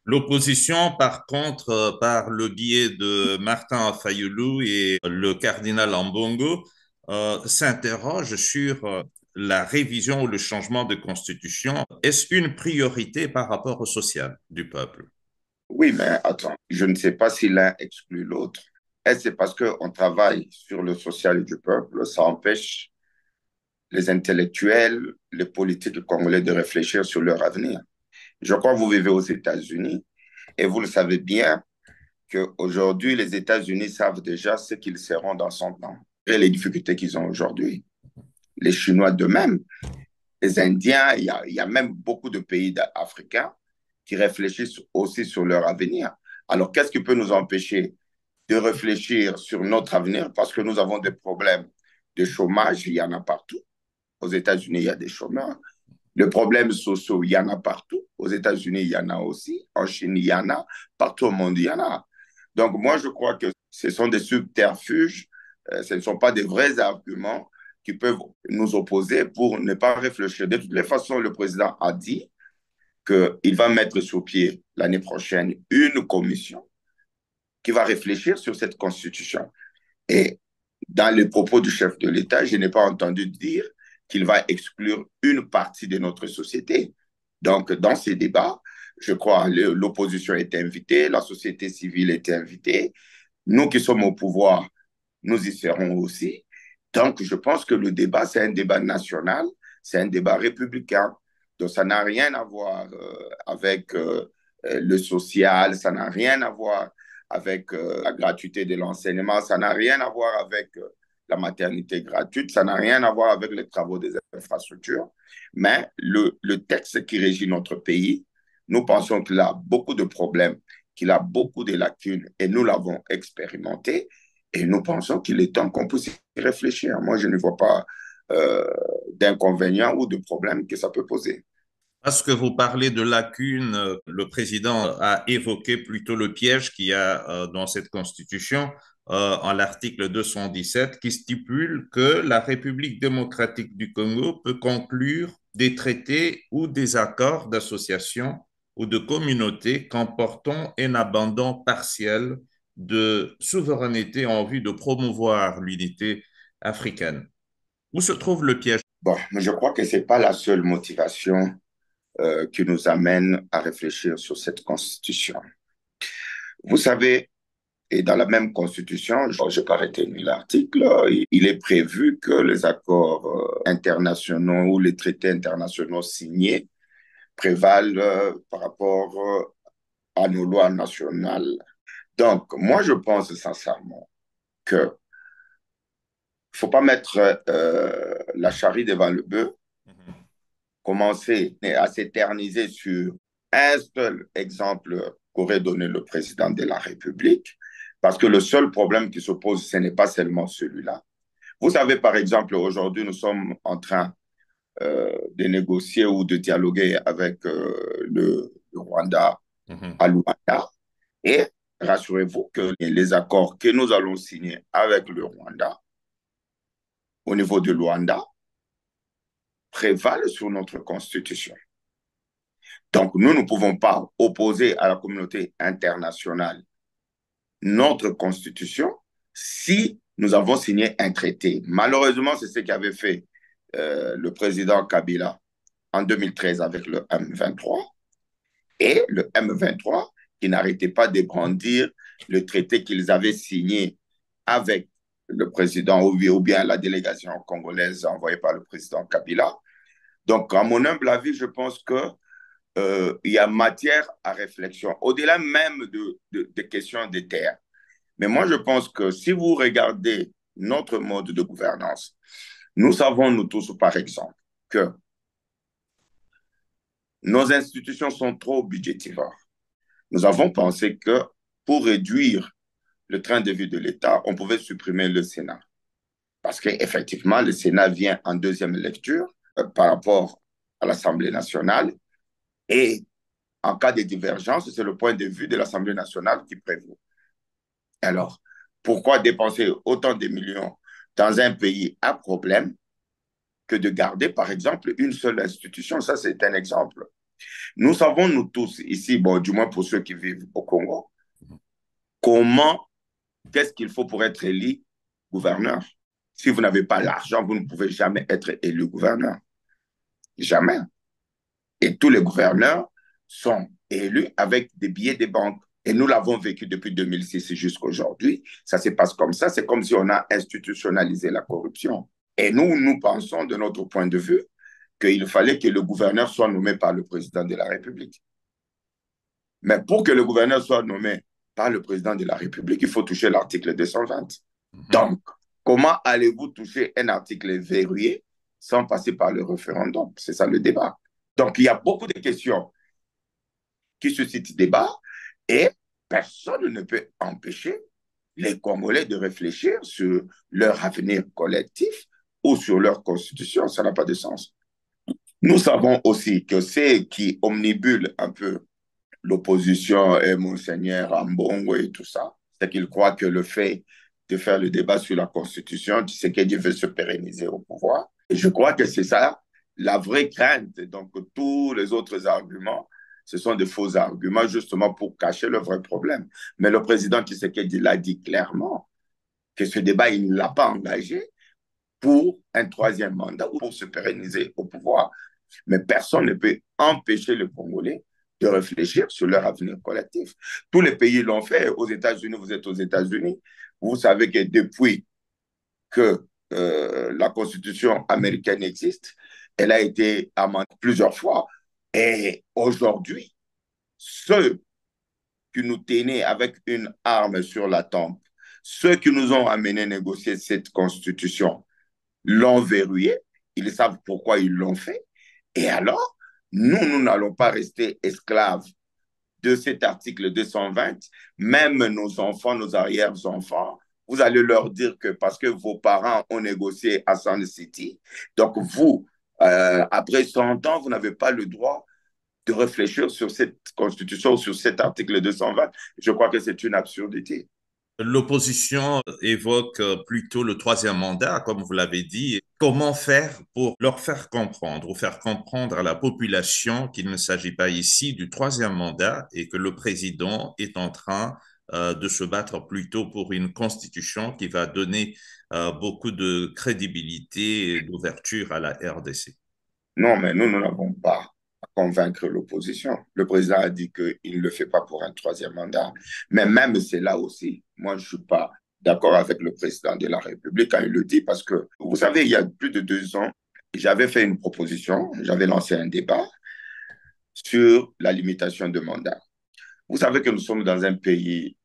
L'opposition, par contre, par le biais de Martin Fayulu et le cardinal Ambongo, s'interroge sur la révision ou le changement de constitution. Est-ce une priorité par rapport au social du peuple? Oui, mais attends, je ne sais pas si l'un exclut l'autre. Est-ce que c'est parce qu'on travaille sur le social du peuple, ça empêche les intellectuels, les politiques congolais de réfléchir sur leur avenir? Je crois que vous vivez aux États-Unis et vous le savez bien qu'aujourd'hui, les États-Unis savent déjà ce qu'ils seront dans 100 ans et les difficultés qu'ils ont aujourd'hui. Les Chinois de même, les Indiens, il y a même beaucoup de pays africains qui réfléchissent aussi sur leur avenir. Alors, qu'est-ce qui peut nous empêcher de réfléchir sur notre avenir parce que nous avons des problèmes de chômage, il y en a partout. Aux États-Unis, il y a des chômeurs. Les problèmes sociaux, il y en a partout. Aux États-Unis, il y en a aussi. En Chine, il y en a. Partout au monde, il y en a. Donc, moi, je crois que ce sont des subterfuges, ce ne sont pas des vrais arguments qui peuvent nous opposer pour ne pas réfléchir. De toutes les façons, le président a dit qu'il va mettre sur pied l'année prochaine une commission qui va réfléchir sur cette constitution. Et dans les propos du chef de l'État, je n'ai pas entendu dire qu'il va exclure une partie de notre société. Donc, dans ces débats, je crois l'opposition est invitée, la société civile est invitée, nous qui sommes au pouvoir, nous y serons aussi. Donc, je pense que le débat, c'est un débat national, c'est un débat républicain. Donc, ça n'a rien à voir avec le social, ça n'a rien à voir avec la gratuité de l'enseignement, ça n'a rien à voir avec la maternité gratuite, ça n'a rien à voir avec les travaux des infrastructures. Mais le texte qui régit notre pays, nous pensons qu'il a beaucoup de problèmes, qu'il a beaucoup de lacunes et nous l'avons expérimenté et nous pensons qu'il est temps qu'on puisse y réfléchir. Moi, je ne vois pas euh, d'inconvénients ou de problèmes que ça peut poser. Parce que vous parlez de lacunes, le président a évoqué plutôt le piège qu'il y a dans cette constitution en l'article 217 qui stipule que la République démocratique du Congo peut conclure des traités ou des accords d'association ou de communauté comportant un abandon partiel de souveraineté en vue de promouvoir l'unité africaine. Où se trouve le piège? Bon, mais je crois que ce n'est pas la seule motivation qui nous amène à réfléchir sur cette constitution. Vous savez, et dans la même constitution, je n'ai pas retenu l'article, il est prévu que les accords internationaux ou les traités internationaux signés prévalent par rapport à nos lois nationales. Donc, moi, je pense sincèrement que ne faut pas mettre la charrue devant le bœuf, commencer à s'éterniser sur un seul exemple qu'aurait donné le président de la République, parce que le seul problème qui se pose, ce n'est pas seulement celui-là. Vous savez, par exemple, aujourd'hui, nous sommes en train de négocier ou de dialoguer avec le Rwanda Mhm. à Luanda. Et rassurez-vous que les accords que nous allons signer avec le Rwanda au niveau de Luanda prévalent sur notre constitution. Donc, nous ne pouvons pas opposer à la communauté internationale notre constitution si nous avons signé un traité. Malheureusement, c'est ce qu'avait fait le président Kabila en 2013 avec le M23 et le M23 qui n'arrêtait pas de brandir le traité qu'ils avaient signé avec le président ou bien la délégation congolaise envoyée par le président Kabila. Donc, à mon humble avis, je pense que il y a matière à réflexion, au-delà même de questions de terre. Mais moi, je pense que si vous regardez notre mode de gouvernance, nous savons, nous tous, par exemple, que nos institutions sont trop budgétivores. Nous avons pensé que pour réduire le train de vie de l'État, on pouvait supprimer le Sénat. Parce qu'effectivement, le Sénat vient en deuxième lecture par rapport à l'Assemblée nationale. Et en cas de divergence, c'est le point de vue de l'Assemblée nationale qui prévaut. Alors, pourquoi dépenser autant de millions dans un pays à problème que de garder, par exemple, une seule institution? Ça, c'est un exemple. Nous savons, nous tous, ici, bon, du moins pour ceux qui vivent au Congo, comment, qu'est-ce qu'il faut pour être élu gouverneur. Si vous n'avez pas l'argent, vous ne pouvez jamais être élu gouverneur. Jamais. Et tous les gouverneurs sont élus avec des billets des banques. Et nous l'avons vécu depuis 2006 jusqu'à aujourd'hui. Ça se passe comme ça. C'est comme si on a institutionnalisé la corruption. Et nous pensons, de notre point de vue, qu'il fallait que le gouverneur soit nommé par le président de la République. Mais pour que le gouverneur soit nommé par le président de la République, il faut toucher l'article 220. Donc, comment allez-vous toucher un article verrouillé sans passer par le référendum? C'est ça le débat. Donc, il y a beaucoup de questions qui suscitent débat et personne ne peut empêcher les Congolais de réfléchir sur leur avenir collectif ou sur leur constitution. Ça n'a pas de sens. Nous savons aussi que ce qui omnibule un peu l'opposition et Monseigneur Ambongo et tout ça, c'est qu'ils croient que le fait de faire le débat sur la Constitution, Tshisekedi veut se pérenniser au pouvoir. Et je crois que c'est ça la vraie crainte. Donc, tous les autres arguments, ce sont des faux arguments justement pour cacher le vrai problème. Mais le président Tshisekedi l'a dit clairement que ce débat, il ne l'a pas engagé pour un troisième mandat ou pour se pérenniser au pouvoir. Mais personne ne peut empêcher les Congolais de réfléchir sur leur avenir collectif. Tous les pays l'ont fait. Aux États-Unis, vous êtes aux États-Unis. Vous savez que depuis que la Constitution américaine existe, elle a été amendée plusieurs fois. Et aujourd'hui, ceux qui nous tenaient avec une arme sur la tempe, ceux qui nous ont amenés à négocier cette Constitution, l'ont verrouillée. Ils savent pourquoi ils l'ont fait. Et alors, nous n'allons pas rester esclaves de cet article 220. Même nos enfants, nos arrière-enfants, vous allez leur dire que parce que vos parents ont négocié à Sun City, donc vous, après 100 ans, vous n'avez pas le droit de réfléchir sur cette constitution, sur cet article 220. Je crois que c'est une absurdité. L'opposition évoque plutôt le troisième mandat, comme vous l'avez dit. Comment faire pour leur faire comprendre ou faire comprendre à la population qu'il ne s'agit pas ici du troisième mandat et que le président est en train de se battre plutôt pour une constitution qui va donner beaucoup de crédibilité et d'ouverture à la RDC. Non, mais nous n'avons pas à convaincre l'opposition. Le président a dit qu'il ne le fait pas pour un troisième mandat. Mais même c'est là aussi, moi, je ne suis pas d'accord avec le président de la République quand il le dit, parce que, vous savez, il y a plus de 2 ans, j'avais fait une proposition, j'avais lancé un débat sur la limitation de mandat. Vous savez que nous sommes dans un pays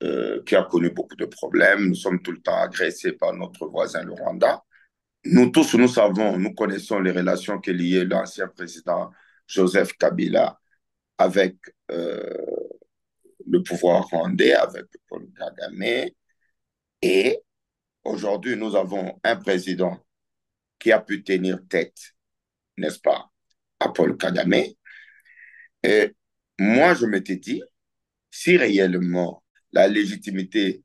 qui a connu beaucoup de problèmes. Nous sommes tout le temps agressés par notre voisin, le Rwanda. Nous tous, nous savons, nous connaissons les relations que liait l'ancien président Joseph Kabila avec le pouvoir rwandais, avec Paul Kagame. Et aujourd'hui, nous avons un président qui a pu tenir tête, n'est-ce pas, à Paul Kagame. Et moi, je m'étais dit, si réellement la légitimité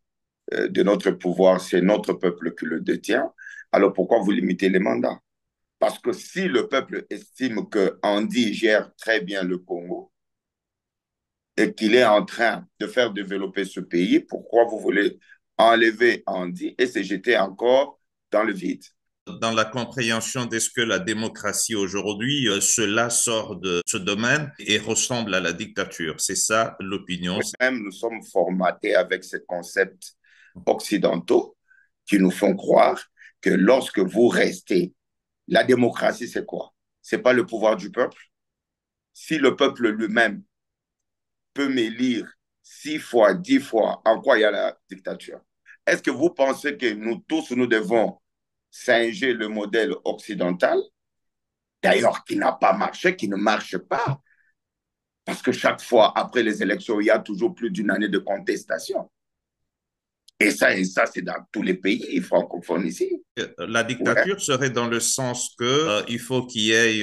de notre pouvoir, c'est notre peuple qui le détient, alors pourquoi vous limitez les mandats? Parce que si le peuple estime que Andy gère très bien le Congo et qu'il est en train de faire développer ce pays, pourquoi vous voulez enlever Andy et se jeter encore dans le vide? Dans la compréhension de ce que la démocratie aujourd'hui, cela sort de ce domaine et ressemble à la dictature. C'est ça l'opinion. Même nous sommes formatés avec ces concepts occidentaux qui nous font croire que lorsque vous restez, la démocratie, c'est quoi? C'est pas le pouvoir du peuple. Si le peuple lui-même peut m'élire 6 fois, 10 fois, en quoi il y a la dictature? Est-ce que vous pensez que nous tous, nous devons singer le modèle occidental, d'ailleurs qui n'a pas marché, qui ne marche pas, parce que chaque fois, après les élections, il y a toujours plus d'une année de contestation. Et ça c'est dans tous les pays francophones ici. La Ouais. dictature serait dans le sens que il faut qu'il y ait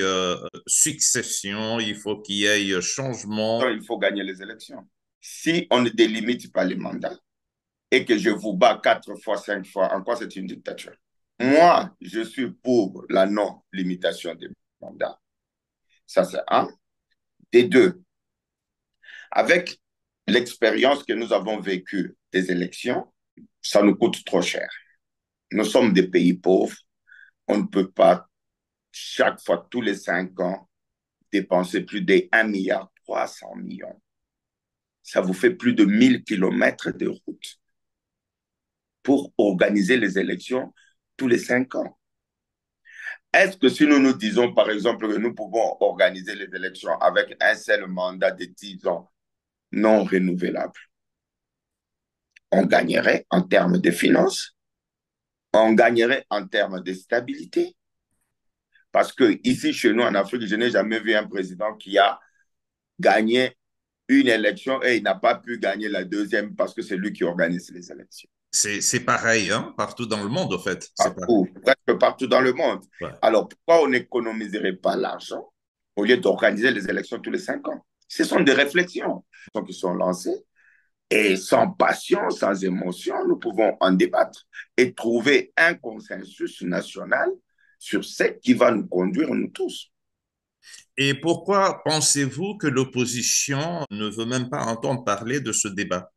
succession, il faut qu'il y ait changement. Donc, il faut gagner les élections. Si on ne délimite pas les mandats et que je vous bats 4 fois, 5 fois, en quoi c'est une dictature? Moi, je suis pour la non-limitation des mandats. Ça, c'est un. Des deux, avec l'expérience que nous avons vécue des élections, ça nous coûte trop cher. Nous sommes des pays pauvres. On ne peut pas, chaque fois, tous les 5 ans, dépenser plus de 1,3 milliard. Ça vous fait plus de 1 000 kilomètres de route pour organiser les élections tous les 5 ans. Est-ce que si nous nous disons, par exemple, que nous pouvons organiser les élections avec un seul mandat de 10 ans non renouvelable, on gagnerait en termes de finances, on gagnerait en termes de stabilité? Parce que ici, chez nous, en Afrique, je n'ai jamais vu un président qui a gagné une élection et il n'a pas pu gagner la deuxième parce que c'est lui qui organise les élections. C'est pareil, hein, partout dans le monde, en fait. C'est pareil. Partout, presque partout dans le monde. Ouais. Alors, pourquoi on n'économiserait pas l'argent au lieu d'organiser les élections tous les 5 ans? Ce sont des réflexions qui sont lancées et sans passion, sans émotion, nous pouvons en débattre et trouver un consensus national sur ce qui va nous conduire, nous tous. Et pourquoi pensez-vous que l'opposition ne veut même pas entendre parler de ce débat?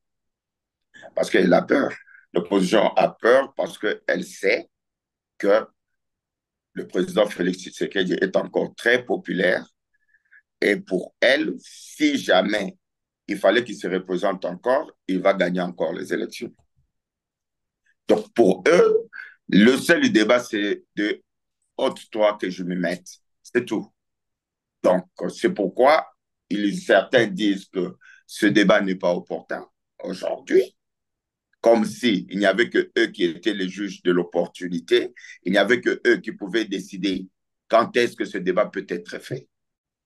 Parce qu'elle a peur. L'opposition a peur parce qu'elle sait que le président Félix Tshisekedi est encore très populaire. Et pour elle, si jamais il fallait qu'il se représente encore, il va gagner encore les élections. Donc pour eux, le seul débat, c'est de ôte-toi que je me mette. C'est tout. Donc c'est pourquoi certains disent que ce débat n'est pas opportun aujourd'hui, comme s'il n'y avait que eux qui étaient les juges de l'opportunité, il n'y avait que eux qui pouvaient décider quand est-ce que ce débat peut être fait.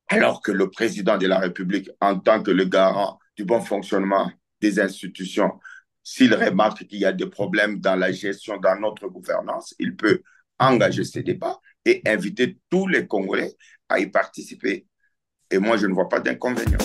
Alors que le président de la République, en tant que le garant du bon fonctionnement des institutions, s'il remarque qu'il y a des problèmes dans la gestion, dans notre gouvernance, il peut engager ces débats et inviter tous les Congolais à y participer. Et moi, je ne vois pas d'inconvénient.